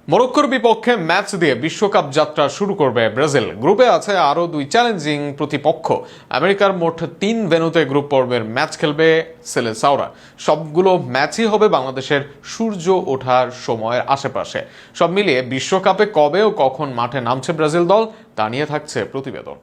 মরক্কোর বিপক্ষে ম্যাচ দিয়ে বিশ্বকাপ যাত্রা শুরু করবে ব্রাজিল। গ্রুপে আছে আরও দুই চ্যালেঞ্জিং প্রতিপক্ষ। আমেরিকার মোট 3 ভেন্যুতে গ্রুপ পর্বের ম্যাচ খেলবে সেলেসাওরা। সবগুলো ম্যাচই হবে বাংলাদেশের সূর্য ওঠার সময়ের আশেপাশে। সব মিলিয়ে বিশ্বকাপে কবে ও কখন মাঠে নামছে ব্রাজিল দল তা নিয়ে থাকছে প্রতিবেদন।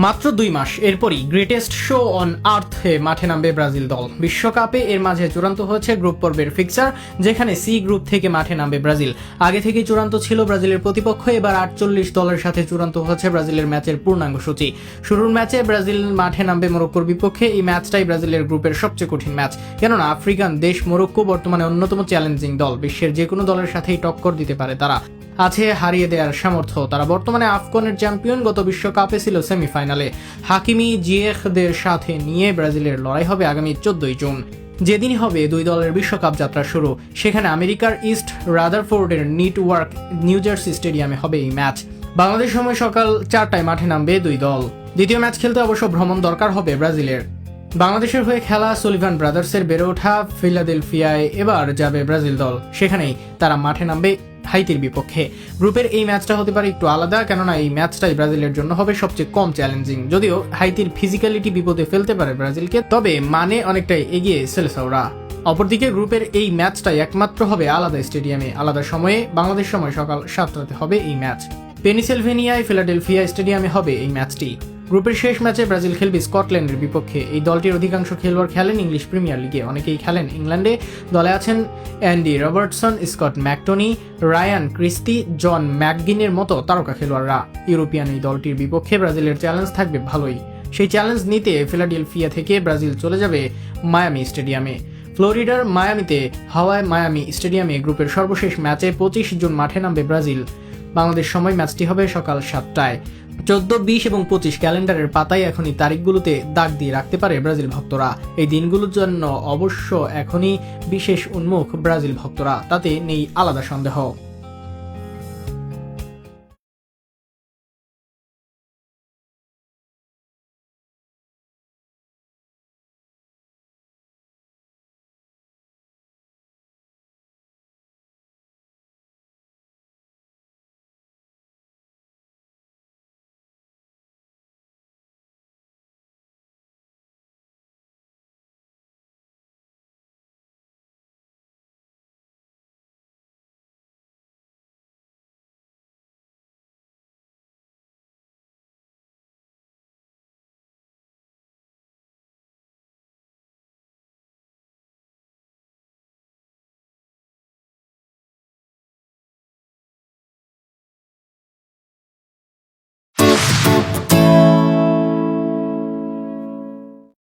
মাত্র 2 মাস এরপরই গ্রেটেস্ট শো অন আর্থে মাঠে নামবে ব্রাজিল দল। বিশ্বকাপে এর মাঝে চূড়ান্ত হয়েছে গ্রুপ পর্বের ফিক্সার, যেখানে সি গ্রুপ থেকে মাঠে নামবে ব্রাজিল। আগে থেকেই চূড়ান্ত ছিল ব্রাজিলের প্রতিপক্ষ, এবার 48 দলের সাথে চূড়ান্ত হয়েছে ব্রাজিলের ম্যাচের পূর্ণাঙ্গ সূচি। শুরুর ম্যাচে ব্রাজিল মাঠে নামবে মরক্কোর বিপক্ষে। এই ম্যাচটাই ব্রাজিলের গ্রুপের সবচেয়ে কঠিন ম্যাচ, কেননা আফ্রিকান দেশ মরক্কো বর্তমানে অন্যতম চ্যালেঞ্জিং দল। বিশ্বের যে কোনো দলের সাথেই টক্কর দিতে পারে তারা, আছে হারিয়ে দেওয়ার সামর্থ্য। তারা বর্তমানে আফকনের চ্যাম্পিয়ন, গত বিশ্বকাপে ছিল সেমিফাইনালে। হাকিমি জিয়েখদের সাথে নিয়ে ব্রাজিলের লড়াই হবে আগামী 14 জুন, যেদিনই হবে দুই দলের বিশ্বকাপ যাত্রা শুরু। সেখানে আমেরিকার ইস্ট রাদারফোর্ডের নিটওয়ার্ক নিউ জার্সি স্টেডিয়ামে হবে এই ম্যাচ। বাংলাদেশ সময় সকাল 4টায় মাঠে নামবে দুই দল। দ্বিতীয় ম্যাচ খেলতে অবশ্য ভ্রমণ দরকার হবে ব্রাজিলের। বাংলাদেশের হয়ে খেলা সুলিভান ব্রাদার্সের বেড়ে ওঠা ফিলাডেলফিয়ায় এবার যাবে ব্রাজিল দল। সেখানেই তারা মাঠে নামবে হাইতির বিপক্ষে। গ্রুপের এই ম্যাচটা হতে পারে একটু আলাদা, কেননা এই ম্যাচটাই ব্রাজিলের জন্য হবে সবচেয়ে কম চ্যালেঞ্জিং। যদিও হাইতির ফিজিক্যালিটি বিপদে ফেলতে পারে ব্রাজিলকে, তবে মানে অনেকটাই এগিয়ে সেলেসাওরা। অপরদিকে গ্রুপের এই ম্যাচটাই একমাত্র হবে আলাদা স্টেডিয়ামে, আলাদা সময়ে। বাংলাদেশ সময় সকাল 7টাতে হবে এই ম্যাচ। পেনিসিলভেনিয়ায় ফিলাডেলফিয়া স্টেডিয়ামে হবে এই ম্যাচটি। গ্রুপের শেষ ম্যাচে ব্রাজিল খেলবে স্কটল্যান্ডের বিপক্ষে। এই দলটির অধিকাংশ খেলোয়াড় খেলেন ইংলিশ প্রিমিয়ার লিগে, অনেকেই খেলেন ইংল্যান্ডে। দলে আছেন Andy Robertson, Scott McTominay, Ryan Christie, John ম্যাকগিনের মতো তারকা খেলোয়াড়রা। ইউরোপিয়ান এই দলটির বিপক্ষে ব্রাজিলের চ্যালেঞ্জ থাকবে ভালোই। সেই চ্যালেঞ্জ নিতে ফিলাডেলফিয়া থেকে ব্রাজিল চলে যাবে মায়ামি স্টেডিয়ামে। ফ্লোরিডার মায়ামিতে হাওয়াই মায়ামি স্টেডিয়ামে গ্রুপের সর্বশেষ ম্যাচে 25 জুন মাঠে নামবে ব্রাজিল। বাংলাদেশ সময় ম্যাচটি হবে সকাল 7টায়। 14, 20 এবং 25 ক্যালেন্ডারের পাতায় এখনই তারিখগুলোতে দাগ দিয়ে রাখতে পারে ব্রাজিল ভক্তরা। এই দিনগুলোর জন্য অবশ্য এখনই বিশেষ উন্মুখ ব্রাজিল ভক্তরা, তাতে নেই আলাদা সন্দেহ।